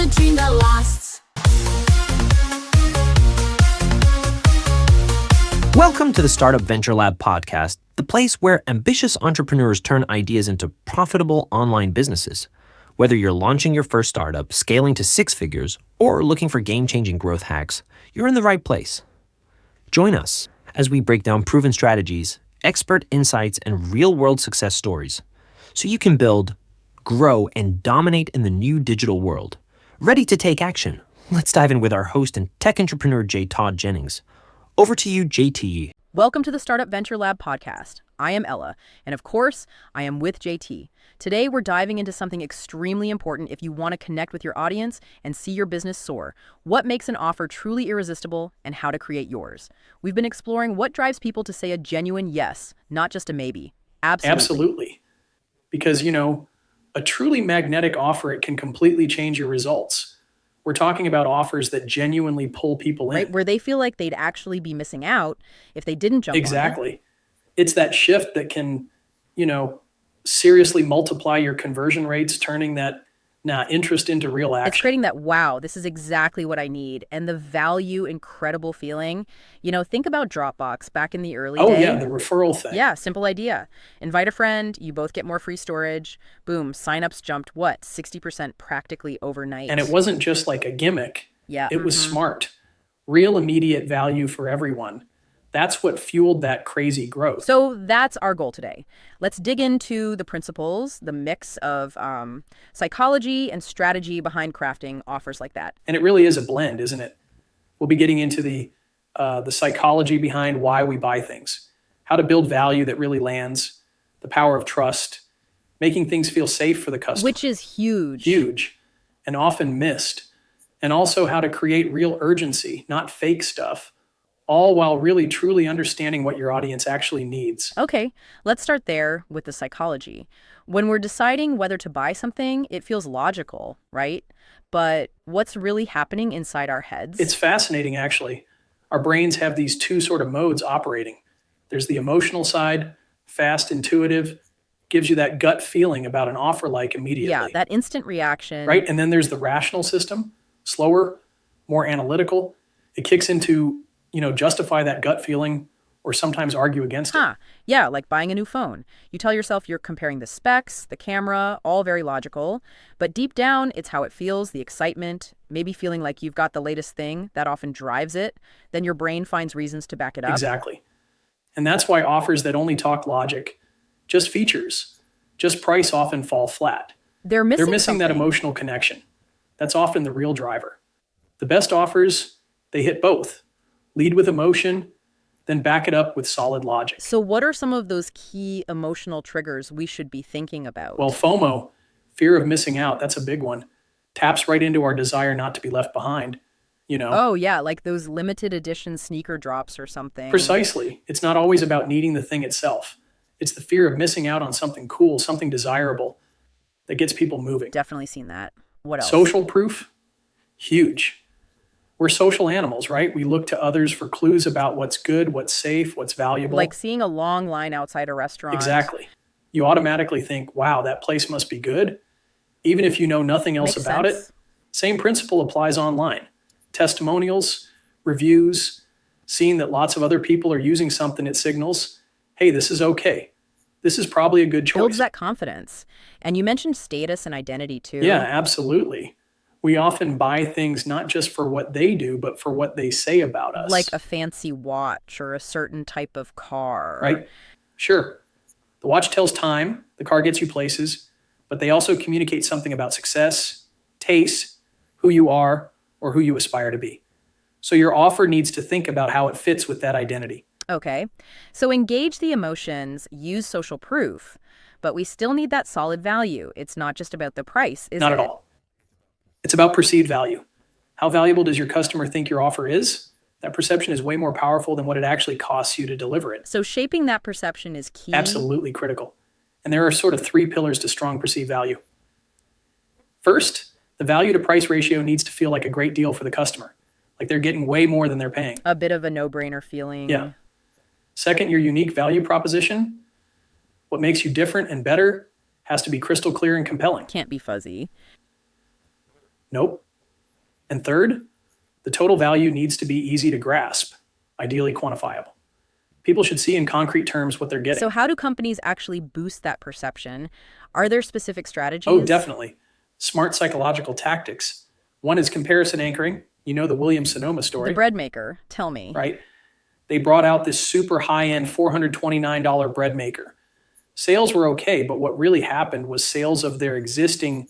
a dream that lasts. Welcome to the Startup Venture Lab podcast, the place where ambitious entrepreneurs turn ideas into profitable online businesses. Whether you're launching your first startup, scaling to six figures, or looking for game-changing growth hacks, you're in the right place. Join us as we break down proven strategies, expert insights, and real-world success stories so you can build, grow, and dominate in the new digital world. Ready to take action? Let's dive in with our host and tech entrepreneur, J. Todd Jennings. Over to you, JT. Welcome to the Startup Venture Lab podcast. I am Ella, and of course, I am with JT. Today, we're diving into something extremely important if you want to connect with your audience and see your business soar. What makes an offer truly irresistible and how to create yours. We've been exploring what drives people to say a genuine yes, not just a maybe. Absolutely. Because, a truly magnetic offer, it can completely change your results. We're talking about offers that genuinely pull people in. Right, where they feel like they'd actually be missing out if they didn't jump on it. Exactly. It's that shift that can, seriously multiply your conversion rates, turning that interest into real action. It's creating that, wow, this is exactly what I need. And the value, incredible feeling. Think about Dropbox back in the early days. Oh, yeah, the referral thing. Yeah, simple idea. Invite a friend, you both get more free storage. Boom, signups jumped, 60% practically overnight. And it wasn't just like a gimmick. Yeah. It was smart. Real immediate value for everyone. That's what fueled that crazy growth. So that's our goal today. Let's dig into the principles, the mix of psychology and strategy behind crafting offers like that. And it really is a blend, isn't it? We'll be getting into the psychology behind why we buy things, how to build value that really lands, the power of trust, making things feel safe for the customer. Which is huge. Huge and often missed. And also how to create real urgency, not fake stuff. All while really truly understanding what your audience actually needs. Okay, let's start there with the psychology. When we're deciding whether to buy something, it feels logical, right? But what's really happening inside our heads? It's fascinating, actually. Our brains have these two sort of modes operating. There's the emotional side, fast, intuitive, gives you that gut feeling about an offer like immediately. Yeah, that instant reaction. Right, and then there's the rational system, slower, more analytical. It kicks into justify that gut feeling or sometimes argue against it. Yeah, like buying a new phone. You tell yourself you're comparing the specs, the camera, all very logical. But deep down, it's how it feels, the excitement, maybe feeling like you've got the latest thing that often drives it. Then your brain finds reasons to back it up. Exactly. And that's why offers that only talk logic, just features, just price often fall flat. They're missing something. That emotional connection. That's often the real driver. The best offers, they hit both. Lead with emotion, then back it up with solid logic. So what are some of those key emotional triggers we should be thinking about? Well, FOMO, fear of missing out, that's a big one. Taps right into our desire not to be left behind, Oh, yeah, like those limited edition sneaker drops or something. Precisely. It's not always about needing the thing itself. It's the fear of missing out on something cool, something desirable that gets people moving. Definitely seen that. What else? Social proof, huge. We're social animals, right? We look to others for clues about what's good, what's safe, what's valuable. Like seeing a long line outside a restaurant. Exactly. You automatically think, wow, that place must be good. Even if you know nothing else Makes about sense. it. Same principle applies online. Testimonials, reviews, seeing that lots of other people are using something, it signals, hey, this is okay. This is probably a good choice. Builds that confidence. And you mentioned status and identity too. Yeah, absolutely. We often buy things not just for what they do, but for what they say about us. Like a fancy watch or a certain type of car. Right? Sure. The watch tells time, the car gets you places, but they also communicate something about success, taste, who you are, or who you aspire to be. So your offer needs to think about how it fits with that identity. Okay. So engage the emotions, use social proof, but we still need that solid value. It's not just about the price, is it? Not at all. It's about perceived value. How valuable does your customer think your offer is? That perception is way more powerful than what it actually costs you to deliver it. So shaping that perception is key. Absolutely critical. And there are sort of three pillars to strong perceived value. First, the value to price ratio needs to feel like a great deal for the customer. Like they're getting way more than they're paying. A bit of a no-brainer feeling. Yeah. Second, your unique value proposition. What makes you different and better has to be crystal clear and compelling. Can't be fuzzy. Nope. And third, the total value needs to be easy to grasp, ideally quantifiable. People should see in concrete terms what they're getting. So how do companies actually boost that perception? Are there specific strategies? Oh, definitely. Smart psychological tactics. One is comparison anchoring. You know the Williams-Sonoma story. The bread maker, tell me. Right? They brought out this super high-end $429 bread maker. Sales were okay, but what really happened was sales of their existing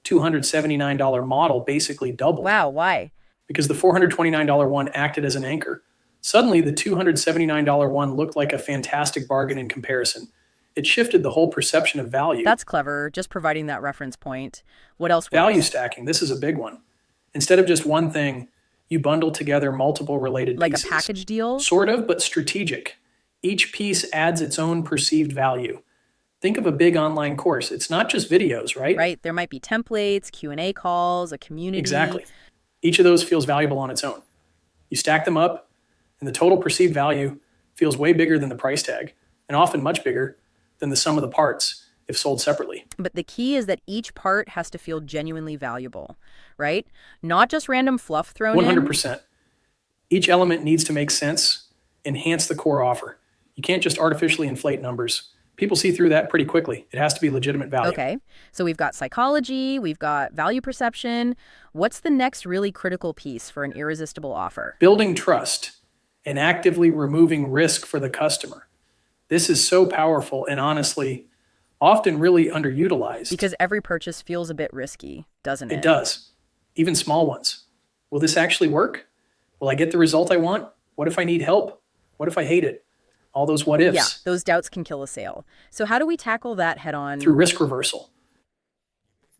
$279 model basically doubled. Wow, why? Because the $429 one acted as an anchor. Suddenly, the $279 one looked like a fantastic bargain in comparison. It shifted the whole perception of value. That's clever, just providing that reference point. What else works? Value stacking, this is a big one. Instead of just one thing, you bundle together multiple related Like pieces. a package deal? Sort of, but strategic. Each piece adds its own perceived value. Think of a big online course. It's not just videos, right? Right, there might be templates, Q&A calls, a community. Exactly. Each of those feels valuable on its own. You stack them up, and the total perceived value feels way bigger than the price tag, and often much bigger than the sum of the parts if sold separately. But the key is that each part has to feel genuinely valuable, right? Not just random fluff thrown in. 100%. Each element needs to make sense, enhance the core offer. You can't just artificially inflate numbers. People see through that pretty quickly. It has to be legitimate value. Okay, so we've got psychology, we've got value perception. What's the next really critical piece for an irresistible offer? Building trust and actively removing risk for the customer. This is so powerful and honestly, often really underutilized. Because every purchase feels a bit risky, doesn't it? It does, even small ones. Will this actually work? Will I get the result I want? What if I need help? What if I hate it? All those what ifs. Yeah, those doubts can kill a sale. So how do we tackle that head on? Through risk reversal.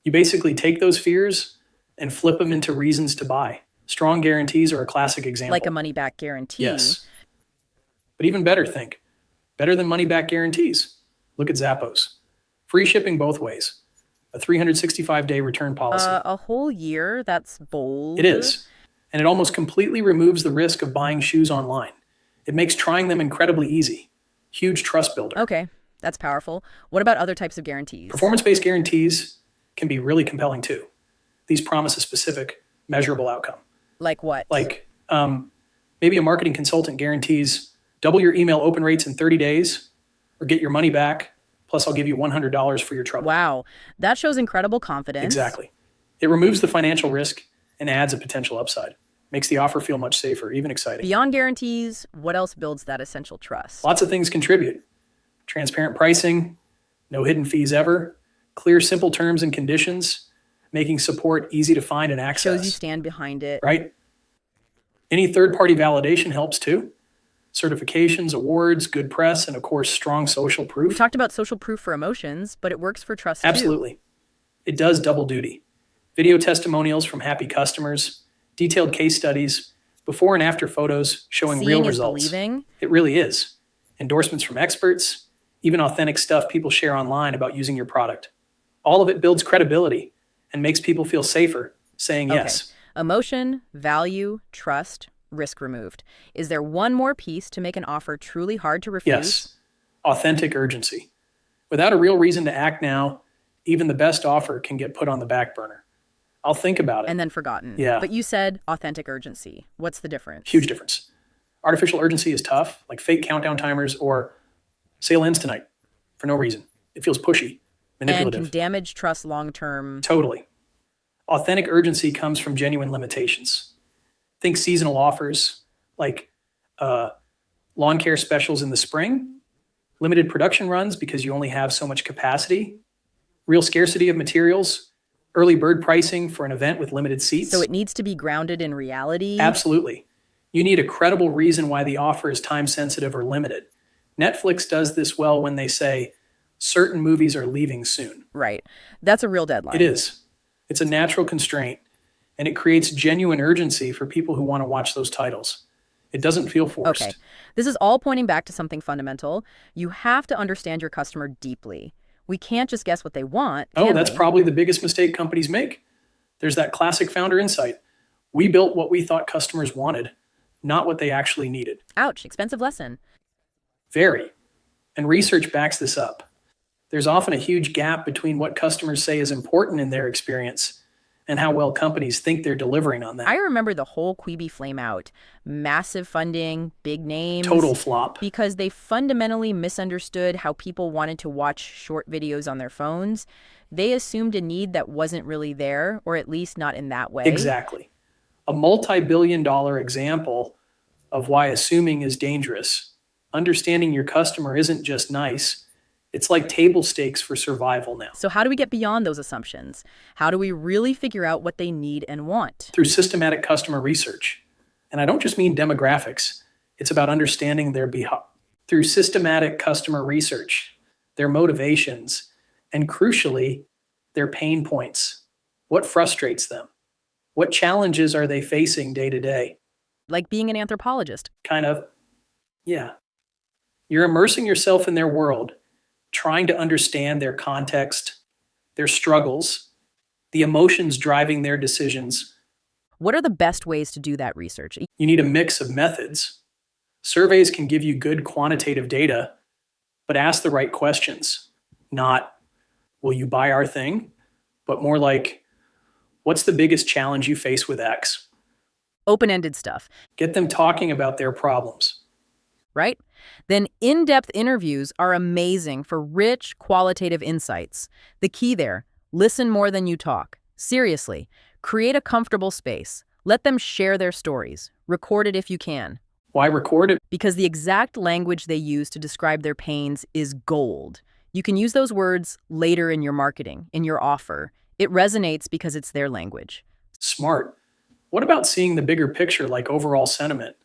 You basically take those fears and flip them into reasons to buy. Strong guarantees are a classic example. Like a money-back guarantee. Yes. But even better, think. Better than money-back guarantees. Look at Zappos. Free shipping both ways. A 365-day return policy. A whole year? That's bold. It is. And it almost completely removes the risk of buying shoes online. It makes trying them incredibly easy. Huge trust builder. Okay, that's powerful. What about other types of guarantees? Performance-based guarantees can be really compelling too. These promise a specific, measurable outcome. Like what? Like maybe a marketing consultant guarantees double your email open rates in 30 days or get your money back, plus I'll give you $100 for your trouble. Wow, that shows incredible confidence. Exactly. It removes the financial risk and adds a potential upside. Makes the offer feel much safer, even exciting. Beyond guarantees, what else builds that essential trust? Lots of things contribute. Transparent pricing, no hidden fees ever, clear, simple terms and conditions, making support easy to find and access. Shows you stand behind it. Right? Any third-party validation helps too. Certifications, awards, good press, and of course, strong social We proof. talked about social proof for emotions, but it works for trust too. Absolutely. It does double duty. Video testimonials from happy customers, detailed case studies, before and after photos showing Seeing real is results. believing. It really is. Endorsements from experts, even authentic stuff people share online about using your product. All of it builds credibility and makes people feel safer saying yes. Emotion, value, trust, risk removed. Is there one more piece to make an offer truly hard to refuse? Yes. Authentic urgency. Without a real reason to act now, even the best offer can get put on the back burner. I'll think about it. And then forgotten. Yeah. But you said authentic urgency. What's the difference? Huge difference. Artificial urgency is tough, like fake countdown timers or sale ends tonight for no reason. It feels pushy, And manipulative. can damage trust long term. Totally. Authentic urgency comes from genuine limitations. Think seasonal offers like lawn care specials in the spring, limited production runs because you only have so much capacity, real scarcity of materials, early bird pricing for an event with limited seats. So it needs to be grounded in reality. Absolutely. You need a credible reason why the offer is time sensitive or limited. Netflix does this well when they say certain movies are leaving soon. Right. That's a real deadline. It is. It's a natural constraint, and it creates genuine urgency for people who want to watch those titles. It doesn't feel forced. Okay. This is all pointing back to something fundamental. You have to understand your customer deeply. We can't just guess what they want. Oh, can that's we? probably the biggest mistake companies make. There's that classic founder insight. We built what we thought customers wanted, not what they actually needed. Ouch, expensive lesson. Very. And research backs this up. There's often a huge gap between what customers say is important in their experience and how well companies think they're delivering on I that. remember the whole Quibi flame out. Massive funding, big names, Total flop. because they fundamentally misunderstood how people wanted to watch short videos on their phones. They assumed a need that wasn't really there, or at least not in that way. Exactly. A multi-billion-dollar example of why assuming is dangerous. Understanding your customer isn't just nice, it's like table stakes for survival now. So, how do we get beyond those assumptions? How do we really figure out what they need and want? Through systematic customer research. And I don't just mean demographics, it's about understanding their behavior. Through systematic customer research, their motivations, and crucially, their pain points. What frustrates them? What challenges are they facing day to day? Like being an anthropologist. Kind of, yeah. You're immersing yourself in their world, trying to understand their context, their struggles, the emotions driving their decisions. What are the best ways to do that research? You need a mix of methods. Surveys can give you good quantitative data, but ask the right questions. Not, will you buy our thing? But more like, what's the biggest challenge you face with X? Open-ended stuff, Get them talking about their problems. right? Then in-depth interviews are amazing for rich, qualitative insights. The key there, listen more than you talk. Seriously, create a comfortable space. Let them share their stories. Record it if you can. Why record it? Because the exact language they use to describe their pains is gold. You can use those words later in your marketing, in your offer. It resonates because it's their language. Smart. What about seeing the bigger picture, like overall sentiment?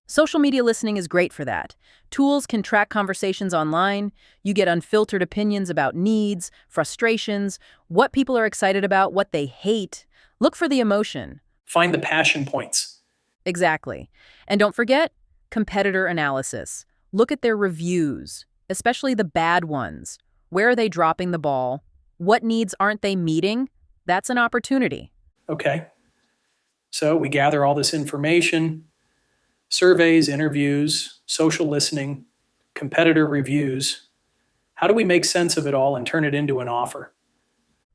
Social media listening is great for that. Tools can track conversations online. You get unfiltered opinions about needs, frustrations, what people are excited about, what they hate. Look for the emotion. Find the passion points. Exactly. And don't forget, competitor analysis. Look at their reviews, especially the bad ones. Where are they dropping the ball? What needs aren't they meeting? That's an opportunity. Okay. So we gather all this information, surveys, interviews, social listening, competitor reviews. How do we make sense of it all and turn it into an offer?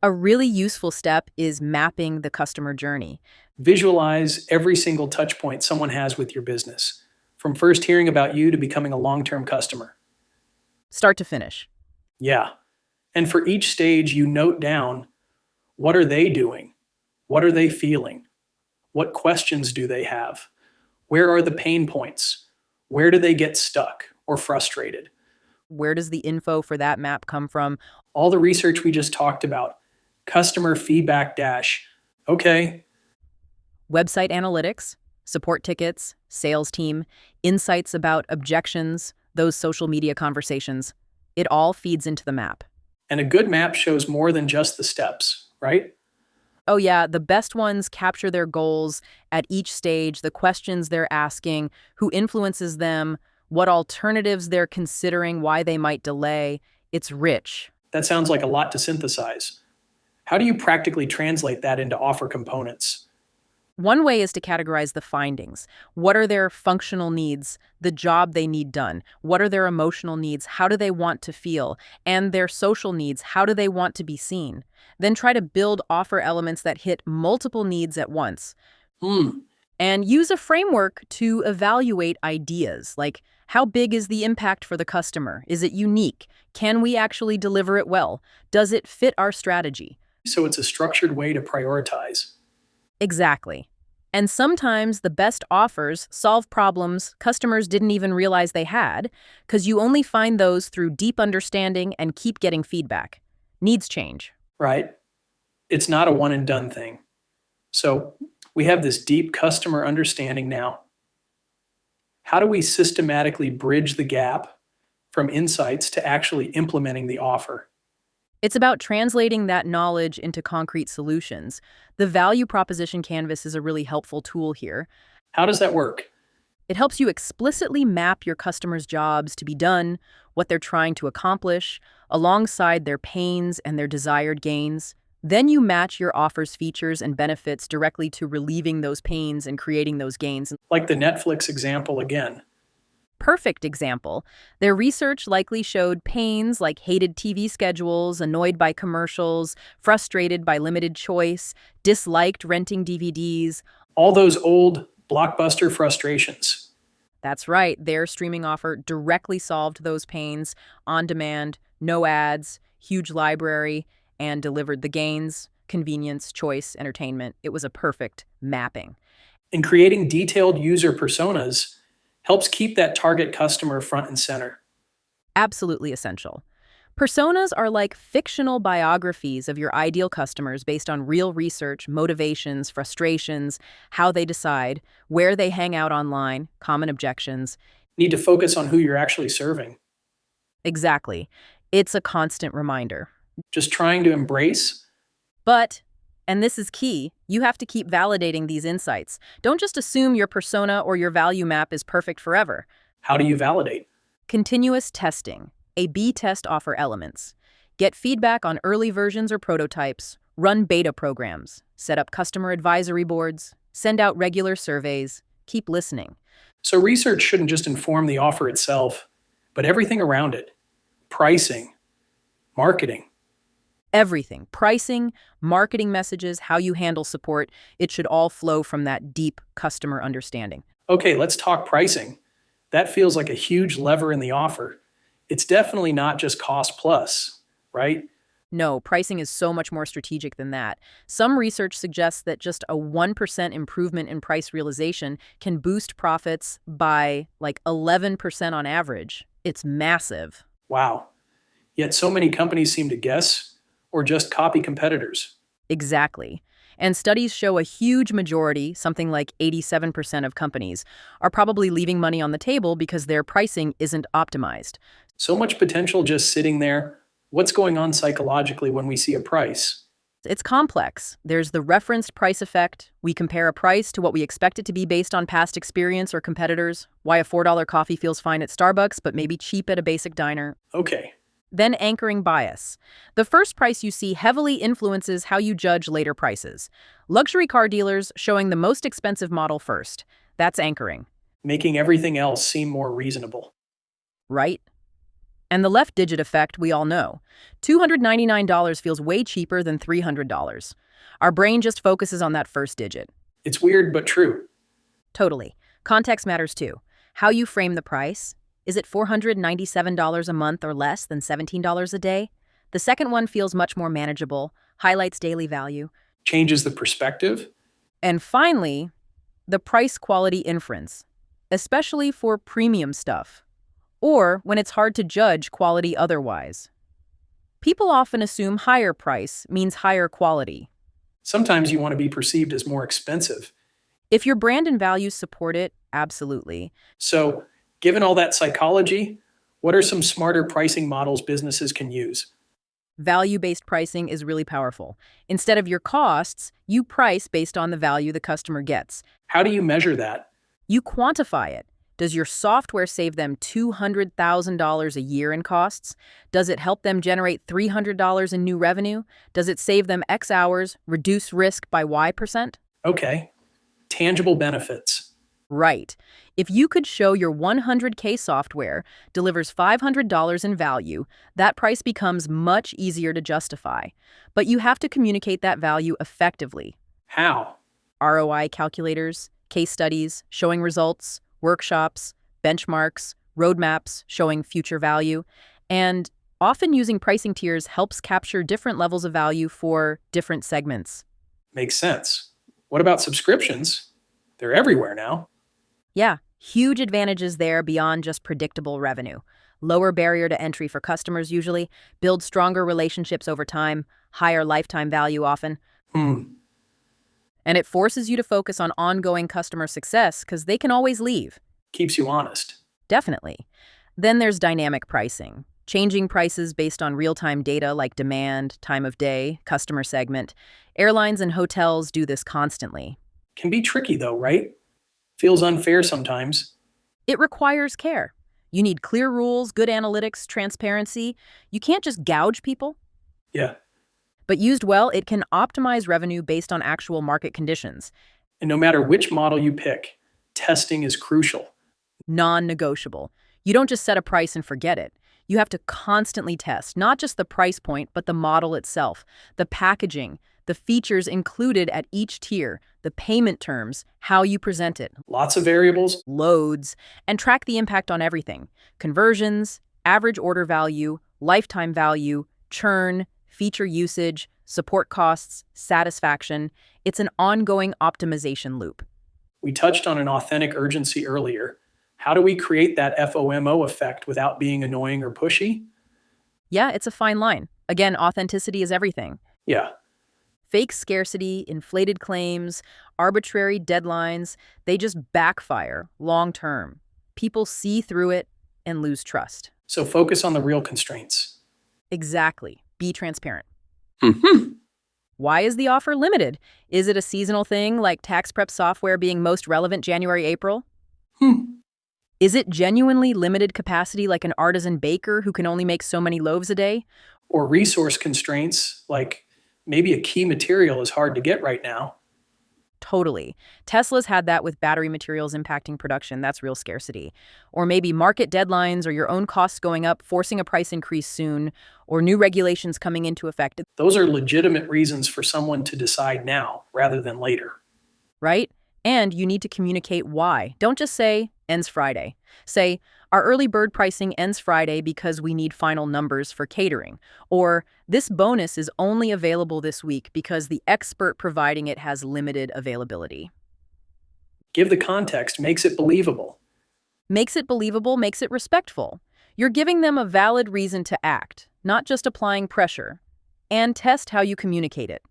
A really useful step is mapping the customer journey. Visualize every single touch point someone has with your business, from first hearing about you to becoming a long-term customer. Start to finish. Yeah. And for each stage, you note down, what are they doing? What are they feeling? What questions do they have? Where are the pain points? Where do they get stuck or frustrated? Where does the info for that map come from? All the research we just talked about, customer feedback dash. Okay, Website analytics, support tickets, sales team, insights about objections, those social media conversations. It all feeds into the map. and a good map shows more than just the steps, right? Oh yeah, the best ones capture their goals at each stage, the questions they're asking, who influences them, what alternatives they're considering, why they might delay. It's rich. That sounds like a lot to synthesize. How do you practically translate that into offer components? One way is to categorize the findings. What are their functional needs, the job they need done? What are their emotional needs? How do they want to feel? And their social needs, how do they want to be seen? Then try to build offer elements that hit multiple needs at once. And use a framework to evaluate ideas, like how big is the impact for the customer? Is it unique? Can we actually deliver it well? Does it fit our strategy? So it's a structured way to prioritize. Exactly. And sometimes the best offers solve problems customers didn't even realize they had, because you only find those through deep understanding and keep getting feedback. Needs change. Right? It's not a one and done thing. So we have this deep customer understanding now. How do we systematically bridge the gap from insights to actually implementing the offer? It's about translating that knowledge into concrete solutions. The value proposition canvas is a really helpful tool here. How does that work? It helps you explicitly map your customers' jobs to be done, what they're trying to accomplish, alongside their pains and their desired gains. Then you match your offer's features and benefits directly to relieving those pains and creating those gains. Like the Netflix example again. Perfect example. Their research likely showed pains like hated TV schedules, annoyed by commercials, frustrated by limited choice, disliked renting DVDs. All those old blockbuster frustrations. That's right, their streaming offer directly solved those pains on demand, no ads, huge library, and delivered the gains, convenience, choice, entertainment. It was a perfect mapping. And creating detailed user personas helps keep that target customer front and center. Absolutely essential. Personas are like fictional biographies of your ideal customers based on real research, motivations, frustrations, how they decide, where they hang out online, common objections. Need to focus on who you're actually serving. Exactly. It's a constant reminder. Just trying to embrace. But, and this is key, you have to keep validating these insights. Don't just assume your persona or your value map is perfect forever. How do you validate? Continuous testing. A/B test offer elements. Get feedback on early versions or prototypes. Run beta programs. Set up customer advisory boards. Send out regular surveys. Keep listening. So research shouldn't just inform the offer itself, but everything around it. Pricing, marketing. Everything. Pricing, marketing messages, how you handle support. It should all flow from that deep customer understanding. Okay, let's talk pricing. That feels like a huge lever in the offer. It's definitely not just cost plus, right? No, pricing is so much more strategic than that. Some research suggests that just a 1% improvement in price realization can boost profits by like 11% on average. It's massive. Wow. Yet so many companies seem to guess or just copy competitors. Exactly. And studies show a huge majority, something like 87% of companies, are probably leaving money on the table because their pricing isn't optimized. So much potential just sitting there. What's going on psychologically when we see a price? It's complex. There's the referenced price effect. We compare a price to what we expect it to be based on past experience or competitors. Why a $4 coffee feels fine at Starbucks, but maybe cheap at a basic diner. Okay. Then anchoring bias. The first price you see heavily influences how you judge later prices. Luxury car dealers showing the most expensive model first. That's anchoring. Making everything else seem more reasonable. Right? And the left digit effect we all know. $299 feels way cheaper than $300. Our brain just focuses on that first digit. It's weird but true. Totally. Context matters too. How you frame the price. Is it $497 a month or less than $17 a day? The second one feels much more manageable, highlights daily value. Changes the perspective. And finally, the price-quality inference, especially for premium stuff, or when it's hard to judge quality otherwise. People often assume higher price means higher quality. Sometimes you want to be perceived as more expensive. If your brand and values support it, absolutely. So, given all that psychology, what are some smarter pricing models businesses can use? Value-based pricing is really powerful. Instead of your costs, you price based on the value the customer gets. How do you measure that? You quantify it. Does your software save them $200,000 a year in costs? Does it help them generate $300 in new revenue? Does it save them X hours, reduce risk by Y%? Okay. Tangible benefits. Right. If you could show your 100K software delivers $500 in value, that price becomes much easier to justify. But you have to communicate that value effectively. How? ROI calculators, case studies, showing results, workshops, benchmarks, roadmaps showing future value, and often using pricing tiers helps capture different levels of value for different segments. Makes sense. What about subscriptions? They're everywhere now. Yeah, huge advantages there beyond just predictable revenue. Lower barrier to entry for customers usually, build stronger relationships over time, higher lifetime value often. And it forces you to focus on ongoing customer success because they can always leave. Keeps you honest. Definitely. Then there's dynamic pricing, changing prices based on real-time data like demand, time of day, customer segment. Airlines and hotels do this constantly. Can be tricky though, right? Feels unfair sometimes. It requires care. You need clear rules, good analytics, transparency. You can't just gouge people. Yeah. But used well, it can optimize revenue based on actual market conditions. And no matter which model you pick, testing is crucial. Non-negotiable. You don't just set a price and forget it. You have to constantly test, not just the price point, but the model itself, the packaging, the features included at each tier, the payment terms, how you present it, Lots of variables. loads, and track the impact on everything: conversions, average order value, lifetime value, churn, feature usage, support costs, satisfaction. It's an ongoing optimization loop. We touched on an authentic urgency earlier. How do we create that FOMO effect without being annoying or pushy? Yeah, it's a fine line. Again, authenticity is everything. Yeah. Fake scarcity, inflated claims, arbitrary deadlines, they just backfire long term. People see through it and lose trust. So focus on the real constraints. Exactly. Be transparent. Mm-hmm. Why is the offer limited? Is it a seasonal thing like tax prep software being most relevant January, April? Is it genuinely limited capacity like an artisan baker who can only make so many loaves a day? Or resource constraints, like maybe a key material is hard to get right now. Totally. Tesla's had that with battery materials impacting production. That's real scarcity. Or maybe market deadlines or your own costs going up, forcing a price increase soon, or new regulations coming into effect. Those are legitimate reasons for someone to decide now rather than later. Right? And you need to communicate why. Don't just say, ends Friday. Say, our early bird pricing ends Friday because we need final numbers for catering. Or, this bonus is only available this week because the expert providing it has limited availability. Give the context, makes it believable. Makes it believable, makes it respectful. You're giving them a valid reason to act, not just applying pressure. And test how you communicate it.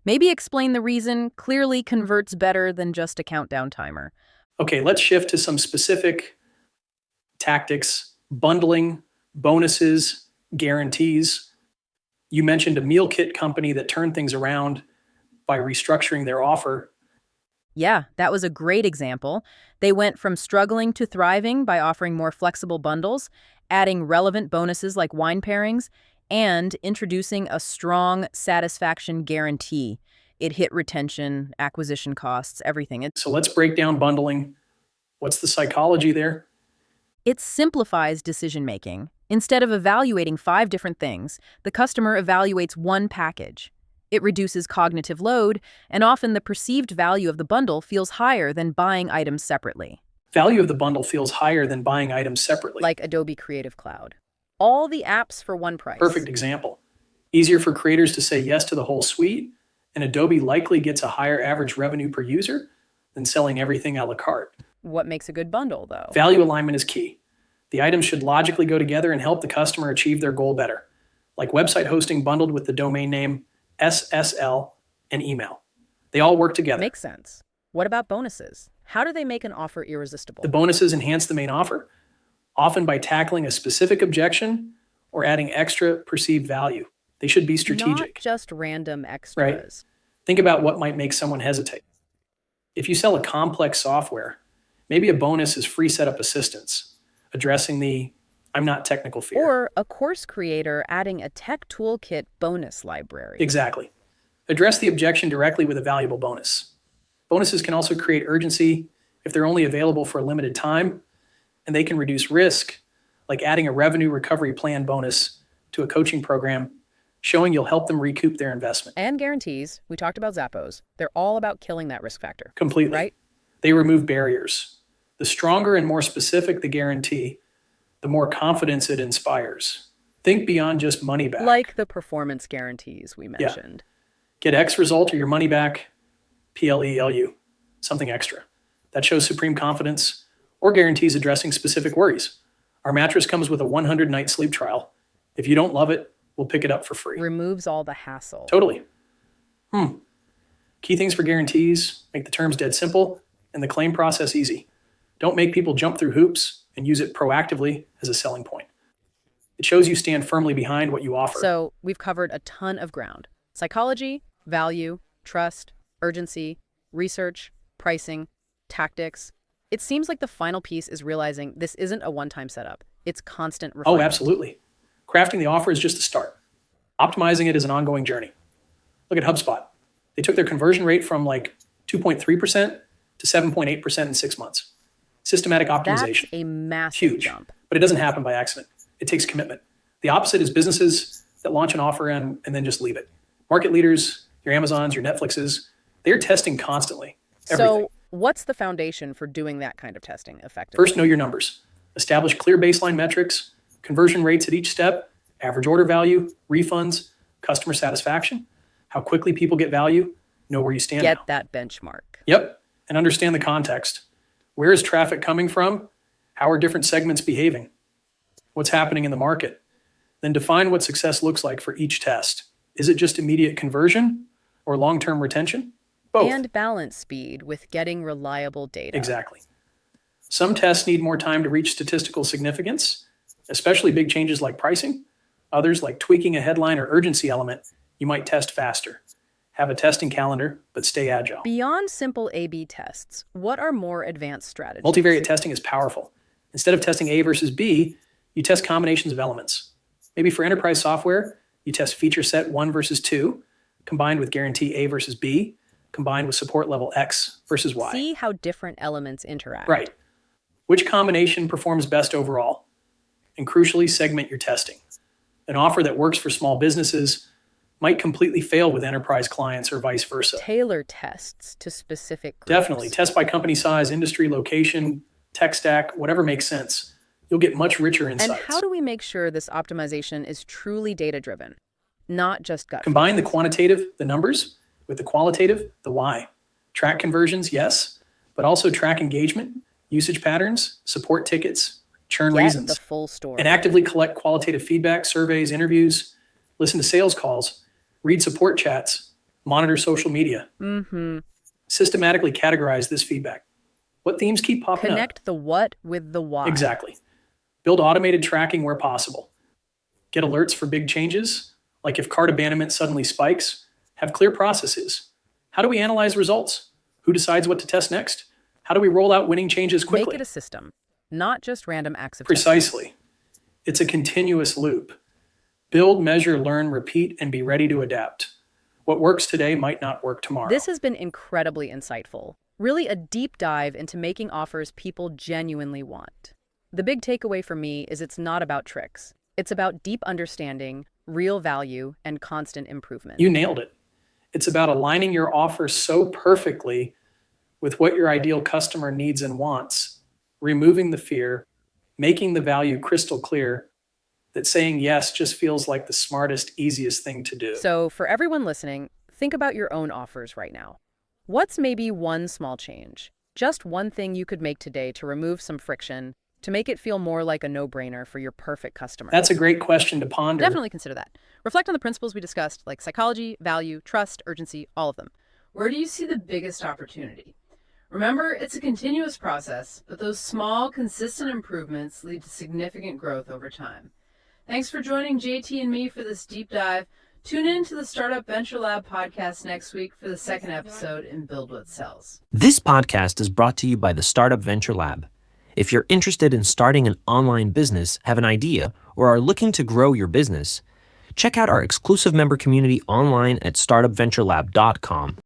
Maybe explain the reason clearly converts better than just a countdown timer. Okay, let's shift to some specific tactics: bundling, bonuses, guarantees. You mentioned a meal kit company that turned things around by restructuring their offer. Yeah, that was a great example. They went from struggling to thriving by offering more flexible bundles, adding relevant bonuses like wine pairings, and introducing a strong satisfaction guarantee. It hit retention, acquisition costs, everything. So let's break down bundling. What's the psychology there? It simplifies decision-making. Instead of evaluating 5 different things, the customer evaluates one package. It reduces cognitive load, and often the perceived value of the bundle feels higher than buying items separately. Value of the bundle feels higher than buying items separately. Like Adobe Creative Cloud. All the apps for one price. Perfect example. Easier for creators to say yes to the whole suite, and Adobe likely gets a higher average revenue per user than selling everything a la carte. What makes a good bundle, though? Value alignment is key. The items should logically go together and help the customer achieve their goal better, like website hosting bundled with the domain name, SSL, and email. They all work together. Makes sense. What about bonuses? How do they make an offer irresistible? The bonuses enhance the main offer, often by tackling a specific objection or adding extra perceived value. They should be strategic. Not just random extras. Think about what might make someone hesitate. If you sell a complex software, maybe a bonus is free setup assistance, addressing the I'm not technical fear. Or a course creator adding a tech toolkit bonus library. Exactly. Address the objection directly with a valuable bonus. Bonuses can also create urgency if they're only available for a limited time, and they can reduce risk, like adding a revenue recovery plan bonus to a coaching program, showing you'll help them recoup their investment. And guarantees, we talked about Zappos. They're all about killing that risk factor. Completely. Right? They remove barriers. The stronger and more specific the guarantee, the more confidence it inspires. Think beyond just money back. Like the performance guarantees we mentioned. Get X result or your money back, PLELU, something extra. That shows supreme confidence, or guarantees addressing specific worries. Our mattress comes with a 100-night sleep trial. If you don't love it, we'll pick it up for free. Removes all the hassle. Totally. Key things for guarantees: make the terms dead simple and the claim process easy. Don't make people jump through hoops, and use it proactively as a selling point. It shows you stand firmly behind what you offer. So we've covered a ton of ground. Psychology, value, trust, urgency, research, pricing, tactics. It seems like the final piece is realizing this isn't a one-time setup. It's constant refinement. Oh, absolutely. Crafting the offer is just the start. Optimizing it is an ongoing journey. Look at HubSpot. They took their conversion rate from like 2.3% to 7.8% in 6 months. Systematic That's optimization. a massive Huge. jump. But it doesn't happen by accident. It takes commitment. The opposite is businesses that launch an offer and then just leave it. Market leaders, your Amazons, your Netflixes, they're testing constantly. Everything. So what's the foundation for doing that kind of testing effectively? First, know your numbers. Establish clear baseline metrics, conversion rates at each step, average order value, refunds, customer satisfaction, how quickly people get value, know where you stand Get now. that benchmark. Yep, and understand the context. Where is traffic coming from? How are different segments behaving? What's happening in the market? Then define what success looks like for each test. Is it just immediate conversion or long-term retention? Both. And balance speed with getting reliable data. Exactly. Some tests need more time to reach statistical significance, especially big changes like pricing. Others, like tweaking a headline or urgency element, you might test faster. Have a testing calendar, but stay agile. Beyond simple A/B tests, what are more advanced strategies? Multivariate testing is powerful. Instead of testing A versus B, you test combinations of elements. Maybe for enterprise software, you test feature set 1 versus 2, combined with guarantee A versus B, combined with support level X versus Y. See how different elements interact. Right. Which combination performs best overall? And crucially, segment your testing. An offer that works for small businesses might completely fail with enterprise clients or vice versa. Tailor tests to specific groups. Definitely. Test by company size, industry, location, tech stack, whatever makes sense. You'll get much richer insights. And how do we make sure this optimization is truly data-driven, not just gut Combine the feelings? quantitative, the numbers, with the qualitative, the why. Track conversions, yes, but also track engagement, usage patterns, support tickets, churn Get reasons. the full story. And actively collect qualitative feedback, surveys, interviews, listen to sales calls, read support chats, monitor social media. Systematically categorize this feedback. What themes keep popping up? Connect the what with the why. Exactly. Build automated tracking where possible. Get alerts for big changes, like if cart abandonment suddenly spikes. Have clear processes. How do we analyze results? Who decides what to test next? How do we roll out winning changes quickly? Make it a system, not just random acts of Precisely. It's a continuous loop. Build, measure, learn, repeat, and be ready to adapt. What works today might not work tomorrow. This has been incredibly insightful. Really a deep dive into making offers people genuinely want. The big takeaway for me is it's not about tricks. It's about deep understanding, real value, and constant improvement. You nailed it. It's about aligning your offer so perfectly with what your ideal customer needs and wants, removing the fear, making the value crystal clear, that saying yes just feels like the smartest, easiest thing to do. So for everyone listening, think about your own offers right now. What's maybe one small change? Just one thing you could make today to remove some friction, to make it feel more like a no-brainer for your perfect customer? That's a great question to ponder. Definitely consider that. Reflect on the principles we discussed, like psychology, value, trust, urgency, all of them. Where do you see the biggest opportunity? Remember, it's a continuous process, but those small, consistent improvements lead to significant growth over time. Thanks for joining JT and me for this deep dive. Tune in to the Startup Venture Lab podcast next week for the second episode in Build What Sells. This podcast is brought to you by the Startup Venture Lab. If you're interested in starting an online business, have an idea, or are looking to grow your business, check out our exclusive member community online at startupventurelab.com.